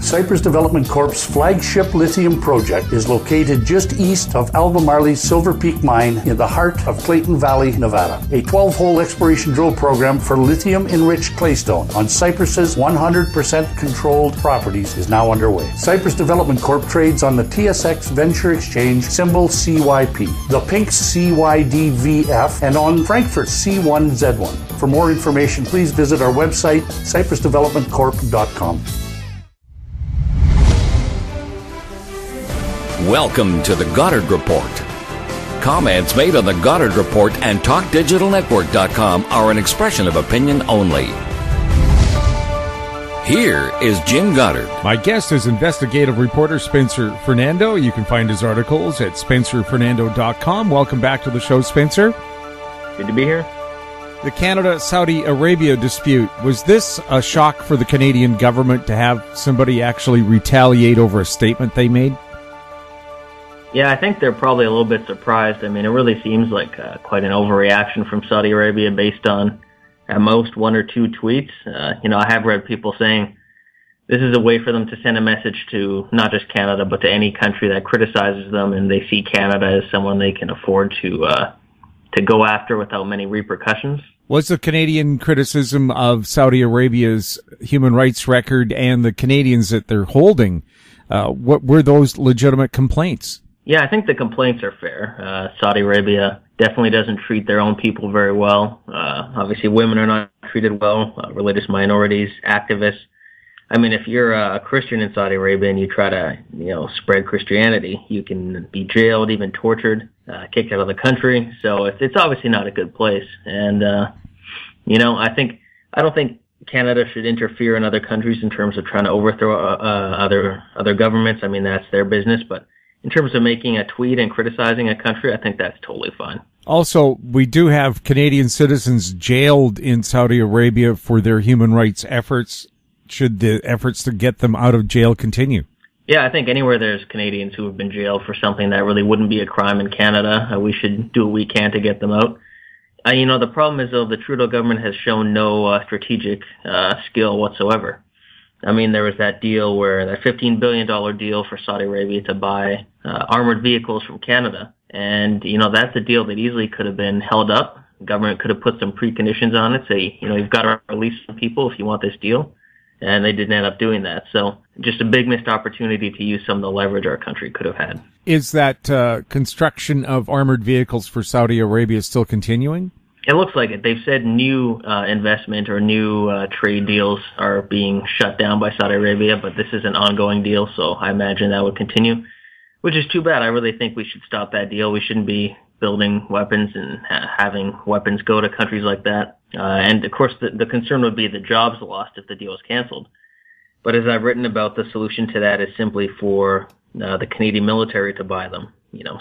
Cypress Development Corp's flagship lithium project is located just east of Albemarle's Silver Peak mine in the heart of Clayton Valley, Nevada. A 12-hole exploration drill program for lithium-enriched claystone on Cypress's 100% controlled properties is now underway. Cypress Development Corp trades on the TSX Venture Exchange, symbol CYP, the Pink's CYDVF, and on Frankfurt's C1Z1. For more information, please visit our website, cypressdevelopmentcorp.com. Welcome to the Goddard Report. Comments made on the Goddard Report and TalkDigitalNetwork.com are an expression of opinion only. Here is Jim Goddard. My guest is investigative reporter Spencer Fernando. You can find his articles at SpencerFernando.com. Welcome back to the show, Spencer. Good to be here. The Canada-Saudi Arabia dispute, was this a shock for the Canadian government to have somebody actually retaliate over a statement they made? Yeah, I think they're probably a little bit surprised. I mean, it really seems like quite an overreaction from Saudi Arabia based on, at most, one or two tweets. I have read people saying this is a way for them to send a message to not just Canada, but to any country that criticizes them, and they see Canada as someone they can afford to go after without many repercussions. Was the Canadian criticism of Saudi Arabia's human rights record and the Canadians that they're holding, what were those legitimate complaints? Yeah, I think the complaints are fair. Saudi Arabia definitely doesn't treat their own people very well. Obviously, women are not treated well, religious minorities, activists. I mean, if you're a Christian in Saudi Arabia and you try to, spread Christianity, you can be jailed, even tortured, kicked out of the country. So it's obviously not a good place. And, I don't think Canada should interfere in other countries in terms of trying to overthrow other governments. I mean, that's their business. But in terms of making a tweet and criticizing a country, I think that's totally fine. Also, we do have Canadian citizens jailed in Saudi Arabia for their human rights efforts. Should the efforts to get them out of jail continue? Yeah, I think anywhere there's Canadians who have been jailed for something that really wouldn't be a crime in Canada, we should do what we can to get them out. The problem is, though, the Trudeau government has shown no strategic skill whatsoever. I mean, there was that deal that $15 billion deal for Saudi Arabia to buy armored vehicles from Canada. And, that's a deal that easily could have been held up. The government could have put some preconditions on it, say, you've got to release some people if you want this deal. And they didn't end up doing that. So just a big missed opportunity to use some of the leverage our country could have had. Is that construction of armored vehicles for Saudi Arabia still continuing? It looks like it. They've said new investment or new trade deals are being shut down by Saudi Arabia, but this is an ongoing deal, so I imagine that would continue, which is too bad. I really think we should stop that deal. We shouldn't be building weapons and having weapons go to countries like that. And, of course, the concern would be the jobs lost if the deal is canceled. But as I've written about, the solution to that is simply for the Canadian military to buy them.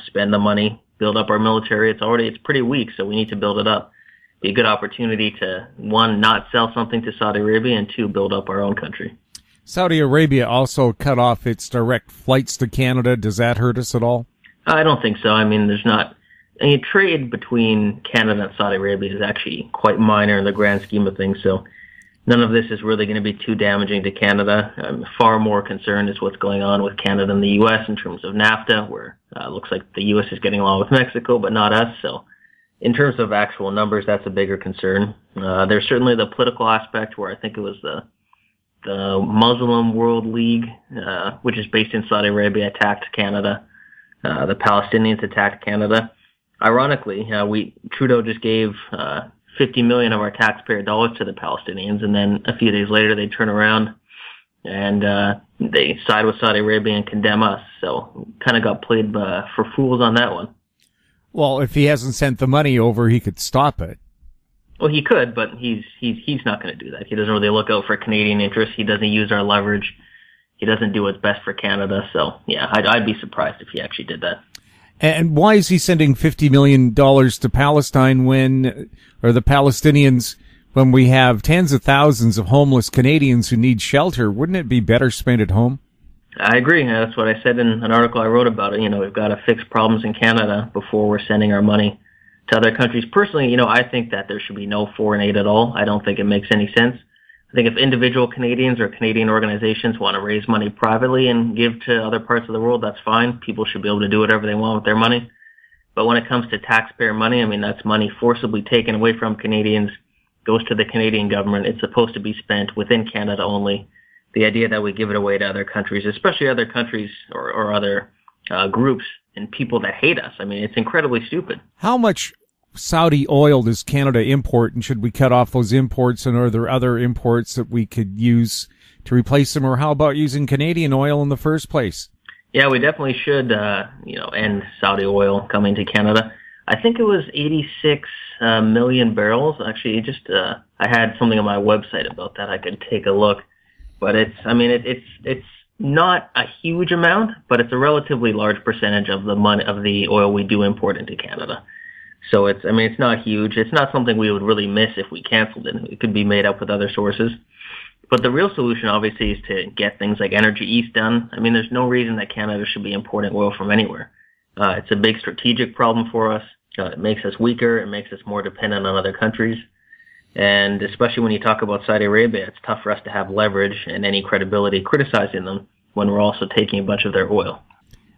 Spend the money, build up our military. It's pretty weak, so we need to build it up. Be a good opportunity to, one, not sell something to Saudi Arabia, and two, build up our own country. Saudi Arabia also cut off its direct flights to Canada. Does that hurt us at all? I don't think so. I mean, trade between Canada and Saudi Arabia is actually quite minor in the grand scheme of things, so none of this is really going to be too damaging to Canada. I'm far more concerned is what's going on with Canada and the U.S. in terms of NAFTA, where it looks like the U.S. is getting along with Mexico, but not us. So in terms of actual numbers, that's a bigger concern. There's certainly the political aspect where I think it was the Muslim World League, which is based in Saudi Arabia, attacked Canada. The Palestinians attacked Canada. Ironically, Trudeau just gave $50 million of our taxpayer dollars to the Palestinians, and then a few days later they turn around and they side with Saudi Arabia and condemn us. So kind of got played for fools on that one. Well, if he hasn't sent the money over, he could stop it. Well, he could, but he's not going to do that. He doesn't really look out for Canadian interests. He doesn't use our leverage. He doesn't do what's best for Canada. So yeah, I'd be surprised if he actually did that. And why is he sending $50 million to Palestine or the Palestinians, when we have tens of thousands of homeless Canadians who need shelter? Wouldn't it be better spent at home? I agree. That's what I said in an article I wrote about it. We've got to fix problems in Canada before we're sending our money to other countries. Personally, I think that there should be no foreign aid at all. I don't think it makes any sense. I think if individual Canadians or Canadian organizations want to raise money privately and give to other parts of the world, that's fine. People should be able to do whatever they want with their money. But when it comes to taxpayer money, I mean, that's money forcibly taken away from Canadians, goes to the Canadian government. It's supposed to be spent within Canada only. The idea that we give it away to other countries, especially other countries or other groups and people that hate us, I mean, it's incredibly stupid. How much Saudi oil does Canada import, and should we cut off those imports, and are there other imports that we could use to replace them, or how about using Canadian oil in the first place? Yeah, we definitely should, end Saudi oil coming to Canada. I think it was 86 million barrels. Actually, I had something on my website about that. I could take a look, but it's not a huge amount, but it's a relatively large percentage of the oil we do import into Canada. So it's not huge. It's not something we would really miss if we canceled it. It could be made up with other sources. But the real solution, obviously, is to get things like Energy East done. I mean, there's no reason that Canada should be importing oil from anywhere. It's a big strategic problem for us. It makes us weaker. It makes us more dependent on other countries. And especially when you talk about Saudi Arabia, it's tough for us to have leverage and any credibility criticizing them when we're also taking a bunch of their oil.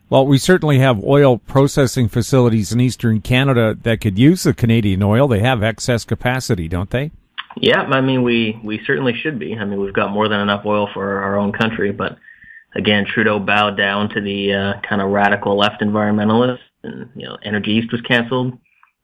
Well, we certainly have oil processing facilities in eastern Canada that could use the Canadian oil. They have excess capacity, don't they? Yeah, I mean, we certainly should be. I mean, we've got more than enough oil for our own country, but again, Trudeau bowed down to the kind of radical left environmentalists, and, Energy East was canceled.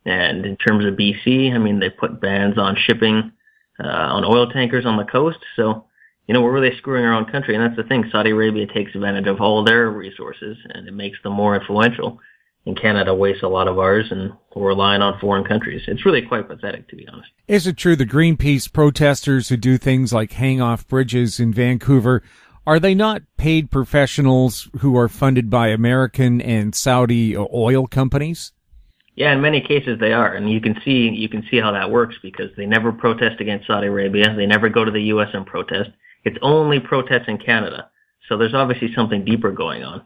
And in terms of BC, I mean, they put bans on shipping on oil tankers on the coast. So, we're really screwing our own country. And that's the thing. Saudi Arabia takes advantage of all their resources, and it makes them more influential. And Canada wastes a lot of ours, and we're relying on foreign countries. It's really quite pathetic, to be honest. Is it true the Greenpeace protesters who do things like hang off bridges in Vancouver, are they not paid professionals who are funded by American and Saudi oil companies? Yeah, in many cases they are, and you can see how that works, because they never protest against Saudi Arabia. They never go to the U.S. and protest. It's only protests in Canada. So there's obviously something deeper going on.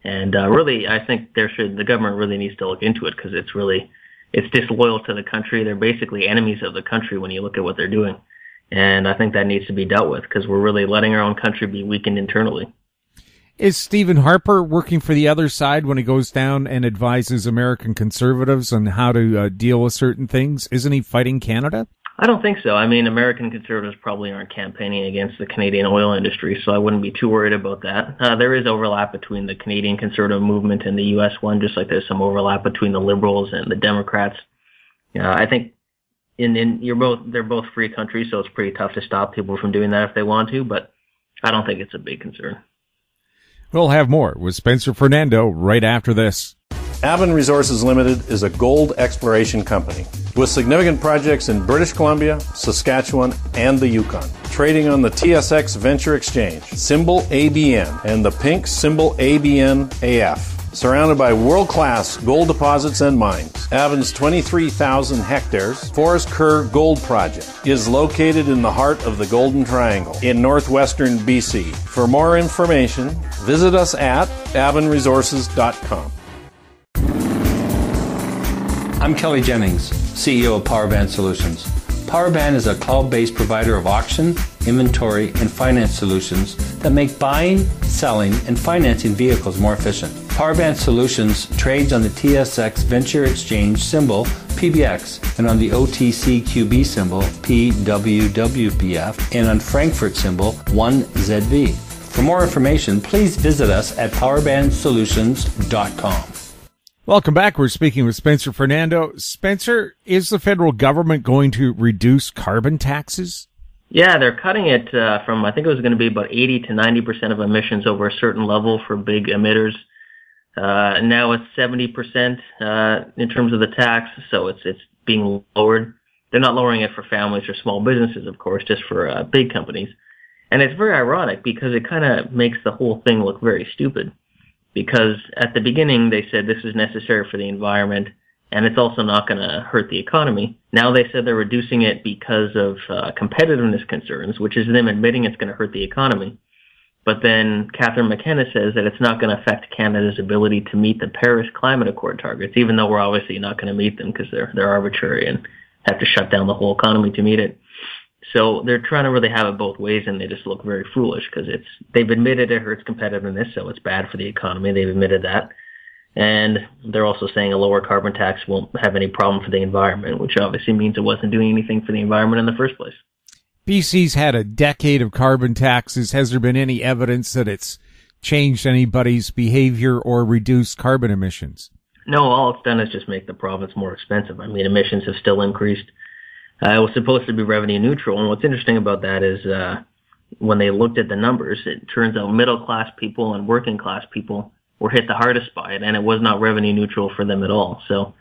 And really, I think the government really needs to look into it, because it's disloyal to the country. They're basically enemies of the country when you look at what they're doing. And I think that needs to be dealt with, because we're really letting our own country be weakened internally. Is Stephen Harper working for the other side when he goes down and advises American conservatives on how to deal with certain things? Isn't he fighting Canada? I don't think so. I mean, American conservatives probably aren't campaigning against the Canadian oil industry, so I wouldn't be too worried about that. There is overlap between the Canadian conservative movement and the U.S. one, just like there's some overlap between the Liberals and the Democrats. I think they're both free countries, so it's pretty tough to stop people from doing that if they want to, but I don't think it's a big concern. We'll have more with Spencer Fernando right after this. Avon Resources Limited is a gold exploration company with significant projects in British Columbia, Saskatchewan, and the Yukon. Trading on the TSX Venture Exchange, symbol ABN, and the pink symbol ABN-AF. Surrounded by world-class gold deposits and mines, Avon's 23,000 hectares Forest Kerr Gold Project is located in the heart of the Golden Triangle in northwestern BC. For more information, visit us at avonresources.com. I'm Kelly Jennings, CEO of Powerband Solutions. Powerband is a cloud-based provider of auction, inventory, and finance solutions that make buying, selling, and financing vehicles more efficient. Powerband Solutions trades on the TSX Venture Exchange symbol PBX and on the OTCQB symbol PWWPF and on Frankfurt symbol 1ZV. For more information, please visit us at powerbandsolutions.com. Welcome back. We're speaking with Spencer Fernando. Spencer, is the federal government going to reduce carbon taxes? Yeah, they're cutting it from, I think it was going to be about 80 to 90% of emissions over a certain level for big emitters. Now it's 70% in terms of the tax, so it's being lowered. They're not lowering it for families or small businesses, of course, just for big companies. And it's very ironic because it kind of makes the whole thing look very stupid. Because at the beginning they said this is necessary for the environment and it's also not going to hurt the economy. Now they said they're reducing it because of competitiveness concerns, which is them admitting it's going to hurt the economy. But then Catherine McKenna says that it's not going to affect Canada's ability to meet the Paris Climate Accord targets, even though we're obviously not going to meet them because they're arbitrary and have to shut down the whole economy to meet it. So they're trying to really have it both ways, and they just look very foolish because they've admitted it hurts competitiveness, so it's bad for the economy. They've admitted that. And they're also saying a lower carbon tax won't have any problem for the environment, which obviously means it wasn't doing anything for the environment in the first place. BC's had a decade of carbon taxes. Has there been any evidence that it's changed anybody's behavior or reduced carbon emissions? No, all it's done is just make the province more expensive. I mean, emissions have still increased. It was supposed to be revenue neutral, and what's interesting about that is when they looked at the numbers, it turns out middle-class people and working-class people were hit the hardest by it, and it was not revenue neutral for them at all. So,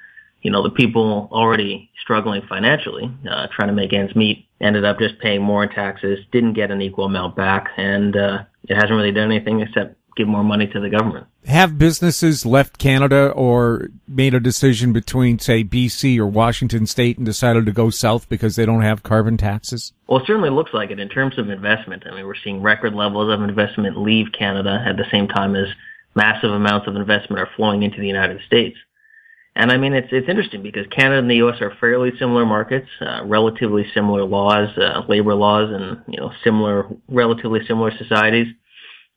the people already struggling financially, trying to make ends meet, ended up just paying more in taxes, didn't get an equal amount back, and it hasn't really done anything except give more money to the government. Have businesses left Canada or made a decision between, say, BC or Washington State and decided to go south because they don't have carbon taxes? Well, it certainly looks like it in terms of investment. I mean, we're seeing record levels of investment leave Canada at the same time as massive amounts of investment are flowing into the United States. And I mean, it's interesting because Canada and the U.S. are fairly similar markets, relatively similar laws, labor laws, and, relatively similar societies.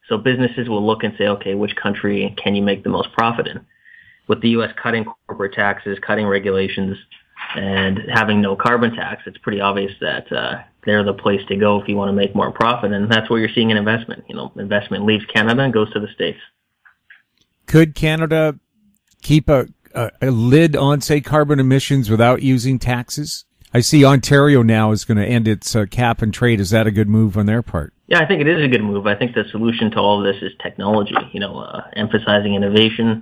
So businesses will look and say, okay, which country can you make the most profit in? With the U.S. cutting corporate taxes, cutting regulations, and having no carbon tax, it's pretty obvious that they're the place to go if you want to make more profit. And that's what you're seeing in investment. Investment leaves Canada and goes to the States. Could Canada keep a lid on, say, carbon emissions without using taxes? I see Ontario now is going to end its cap and trade. Is that a good move on their part? Yeah, I think it is a good move. I think the solution to all of this is technology, emphasizing innovation,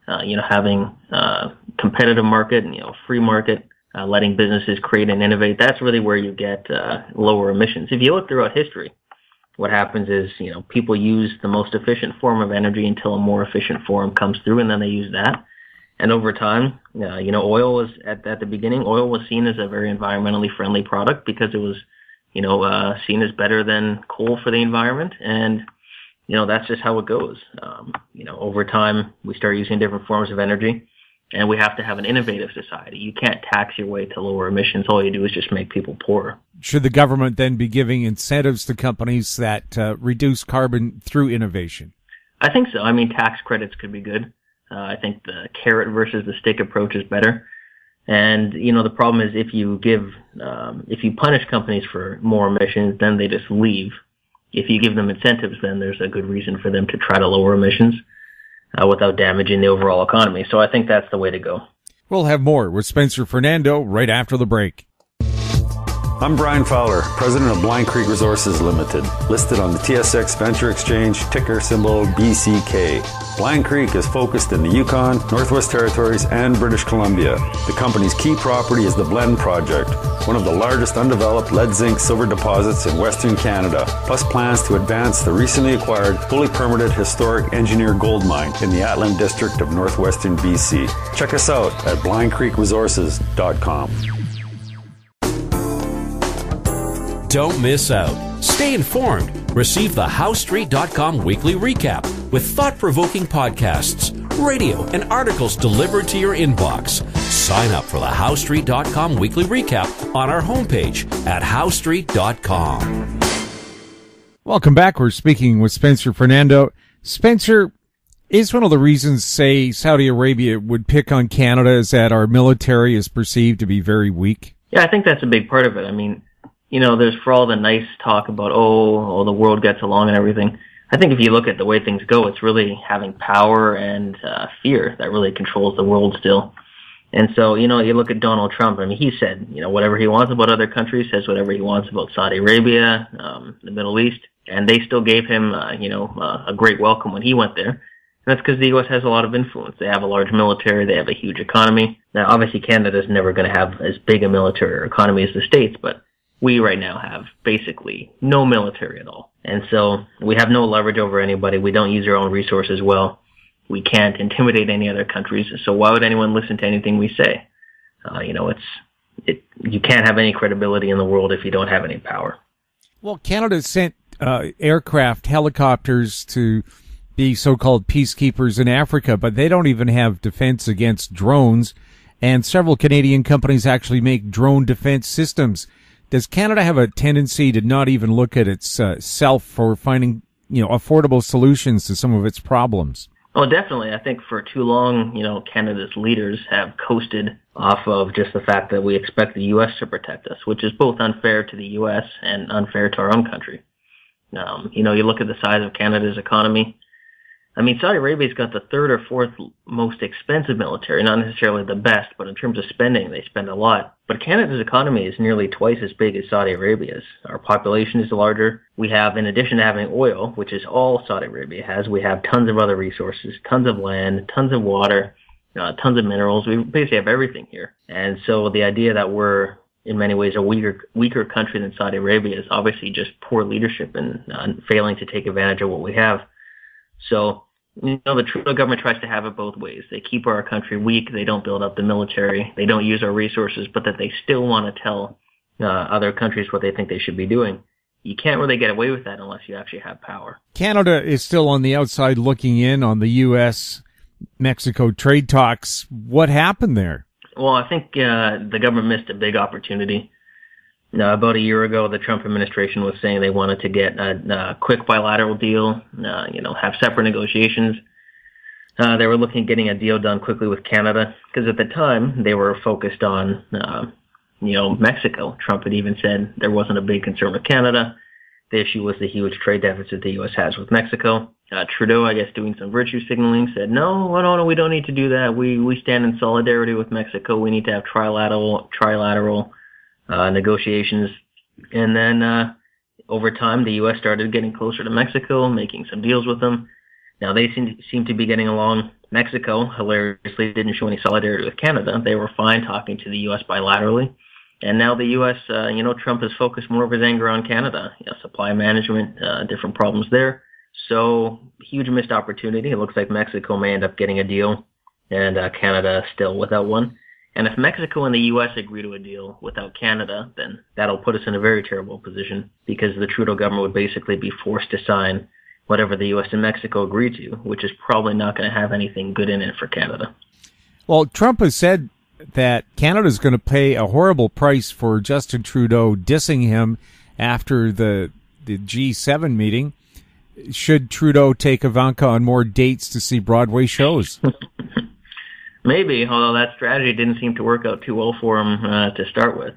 having a competitive market, free market, letting businesses create and innovate. That's really where you get lower emissions. If you look throughout history, what happens is, people use the most efficient form of energy until a more efficient form comes through, and then they use that. And over time, oil was at the beginning, oil was seen as a very environmentally friendly product because it was, seen as better than coal for the environment. And, that's just how it goes. Over time, we start using different forms of energy, and we have to have an innovative society. You can't tax your way to lower emissions. All you do is just make people poorer. Should the government then be giving incentives to companies that reduce carbon through innovation? I think so. I mean, tax credits could be good. I think the carrot versus the stick approach is better. And, the problem is if you punish companies for more emissions, then they just leave. If you give them incentives, then there's a good reason for them to try to lower emissions without damaging the overall economy. So I think that's the way to go. We'll have more with Spencer Fernando right after the break. I'm Brian Fowler, president of Blind Creek Resources Limited, listed on the TSX Venture Exchange, ticker symbol BCK. Blind Creek is focused in the Yukon, Northwest Territories, and British Columbia. The company's key property is the Blend Project, one of the largest undeveloped lead zinc silver deposits in Western Canada, plus plans to advance the recently acquired, fully permitted historic engineer gold mine in the Atlan district of northwestern BC. Check us out at blindcreekresources.com. Don't miss out. Stay informed. Receive the HowStreet.com weekly recap with thought-provoking podcasts, radio, and articles delivered to your inbox. Sign up for the HowStreet.com weekly recap on our homepage at HowStreet.com. Welcome back. We're speaking with Spencer Fernando. Spencer, is one of the reasons, say, Saudi Arabia would pick on Canada is that our military is perceived to be very weak? Yeah, I think that's a big part of it. I mean, there's for all the nice talk about, the world gets along and everything. I think if you look at the way things go, it's really having power and fear that really controls the world still. And so, you look at Donald Trump. I mean, he said, whatever he wants about other countries, says whatever he wants about Saudi Arabia, the Middle East, and they still gave him, a great welcome when he went there. And that's because the U.S. has a lot of influence. They have a large military. They have a huge economy. Now, obviously, Canada's never going to have as big a military or economy as the States, but we right now have basically no military at all. And so we have no leverage over anybody. We don't use our own resources well. We can't intimidate any other countries. So why would anyone listen to anything we say? You can't have any credibility in the world if you don't have any power. Well, Canada sent aircraft, helicopters to be so-called peacekeepers in Africa, but they don't even have defense against drones. And several Canadian companies actually make drone defense systems. does Canada have a tendency to not even look at its self for finding, affordable solutions to some of its problems? Oh, definitely. I think for too long, Canada's leaders have coasted off of just the fact that we expect the U.S. to protect us, which is both unfair to the U.S. and unfair to our own country. You look at the size of Canada's economy. I mean, Saudi Arabia's got the third or fourth most expensive military, not necessarily the best, but in terms of spending, they spend a lot. But Canada's economy is nearly twice as big as Saudi Arabia's. Our population is larger. We have, in addition to having oil, which is all Saudi Arabia has, we have tons of other resources, tons of land, tons of water, tons of minerals. We basically have everything here. And so the idea that we're, in many ways, a weaker country than Saudi Arabia is obviously just poor leadership and failing to take advantage of what we have. So, the Trudeau government tries to have it both ways. They keep our country weak. They don't build up the military. They don't use our resources, but that they still want to tell other countries what they think they should be doing. You can't really get away with that unless you actually have power. Canada is still on the outside looking in on the U.S.-Mexico trade talks. What happened there? Well, I think the government missed a big opportunity. About a year ago, the Trump administration was saying they wanted to get a quick bilateral deal, have separate negotiations. They were looking at getting a deal done quickly with Canada because at the time they were focused on, Mexico. Trump had even said there wasn't a big concern with Canada. The issue was the huge trade deficit the U.S. has with Mexico. Trudeau, I guess, doing some virtue signaling, said, no, we don't need to do that. We stand in solidarity with Mexico. We need to have trilateral negotiations. And then over time, the U.S. started getting closer to Mexico, making some deals with them. Now they seem to be getting along. Mexico, hilariously, didn't show any solidarity with Canada. They were fine talking to the U.S. bilaterally. And now the U.S., Trump has focused more of his anger on Canada, supply management, different problems there. So huge missed opportunity. It looks like Mexico may end up getting a deal and Canada still without one. And if Mexico and the U.S. agree to a deal without Canada, then that'll put us in a very terrible position because the Trudeau government would basically be forced to sign whatever the U.S. and Mexico agree to, which is probably not going to have anything good in it for Canada. Well, Trump has said that Canada is going to pay a horrible price for Justin Trudeau dissing him after the G7 meeting. Should Trudeau take Ivanka on more dates to see Broadway shows? Maybe, although that strategy didn't seem to work out too well for him to start with.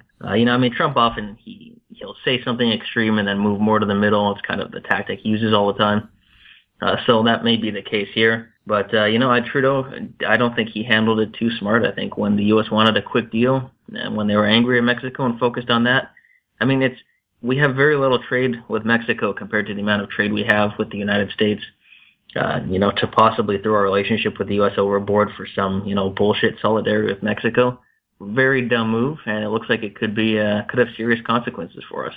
Trump often, he'll say something extreme and then move more to the middle. It's kind of the tactic he uses all the time. So that may be the case here. But, Trudeau, I don't think he handled it too smart. I think when the U.S. wanted a quick deal and when they were angry at Mexico and focused on that, we have very little trade with Mexico compared to the amount of trade we have with the United States. To possibly throw our relationship with the U.S. overboard for some, bullshit solidarity with Mexico, very dumb move, and it looks like it could have serious consequences for us.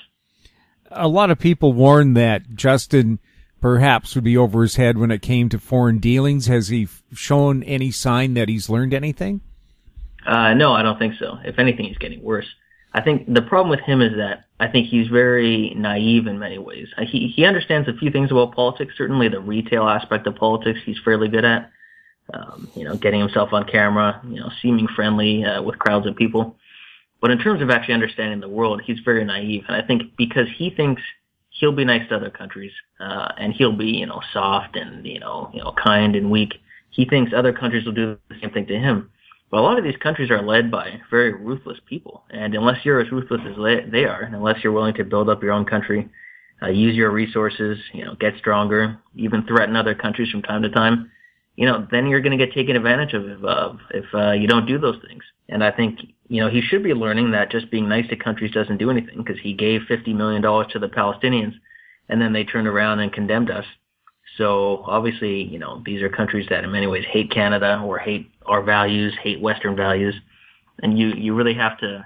A lot of people warn that Justin perhaps would be over his head when it came to foreign dealings. Has he shown any sign that he's learned anything? No, I don't think so. If anything, he's getting worse. I think the problem with him is that I think he's very naive in many ways. He understands a few things about politics. Certainly the retail aspect of politics he's fairly good at. Getting himself on camera, seeming friendly with crowds of people. But in terms of actually understanding the world, he's very naive. And I think because he thinks he'll be nice to other countries, and he'll be, soft and, kind and weak, he thinks other countries will do the same thing to him. But a lot of these countries are led by very ruthless people. And unless you're as ruthless as they are, and unless you're willing to build up your own country, use your resources, get stronger, even threaten other countries from time to time, then you're going to get taken advantage of if you don't do those things. And I think, he should be learning that just being nice to countries doesn't do anything because he gave $50 million to the Palestinians and then they turned around and condemned us. So obviously, these are countries that in many ways hate Canada or hate our values, hate Western values. And you really have to,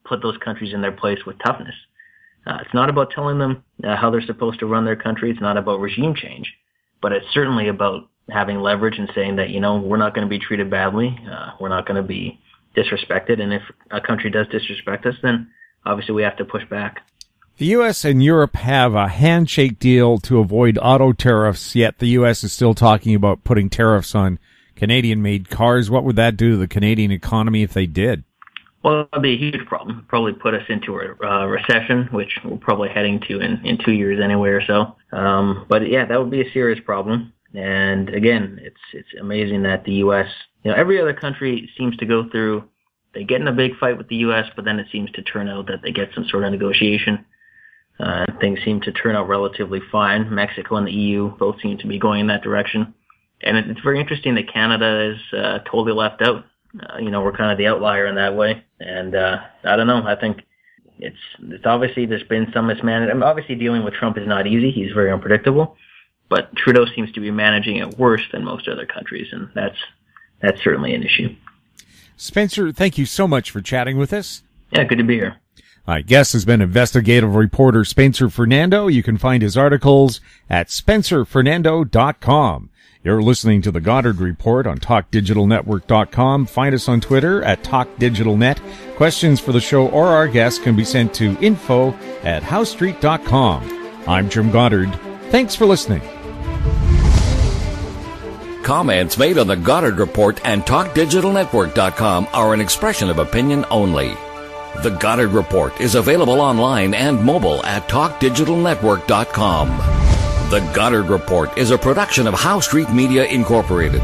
put those countries in their place with toughness. It's not about telling them how they're supposed to run their country. It's not about regime change, but it's certainly about having leverage and saying that, we're not going to be treated badly. We're not going to be disrespected. And if a country does disrespect us, then obviously we have to push back. The U.S. and Europe have a handshake deal to avoid auto tariffs, yet the U.S. is still talking about putting tariffs on Canadian-made cars. What would that do to the Canadian economy if they did? Well, that'd be a huge problem. Probably put us into a recession, which we're probably heading to in 2 years anyway or so. But yeah, that would be a serious problem. And again, it's amazing that the U.S., every other country seems to go through, they get in a big fight with the U.S., but then it seems to turn out that they get some sort of negotiation. Things seem to turn out relatively fine. Mexico and the EU both seem to be going in that direction. And it's very interesting that Canada is totally left out. We're kind of the outlier in that way. And I don't know. I think it's obviously there's been some mismanagement. I mean, obviously dealing with Trump is not easy. He's very unpredictable. But Trudeau seems to be managing it worse than most other countries, and that's certainly an issue. Spencer, thank you so much for chatting with us. Yeah, good to be here. My guest has been investigative reporter Spencer Fernando. You can find his articles at spencerfernando.com. You're listening to the Goddard Report on TalkDigitalNetwork.com. Find us on Twitter at TalkDigitalNet. Questions for the show or our guests can be sent to info@HowStreet.com. I'm Jim Goddard. Thanks for listening. Comments made on the Goddard Report and TalkDigitalNetwork.com are an expression of opinion only. The Goddard Report is available online and mobile at TalkDigitalNetwork.com. The Goddard Report is a production of How Street Media Incorporated.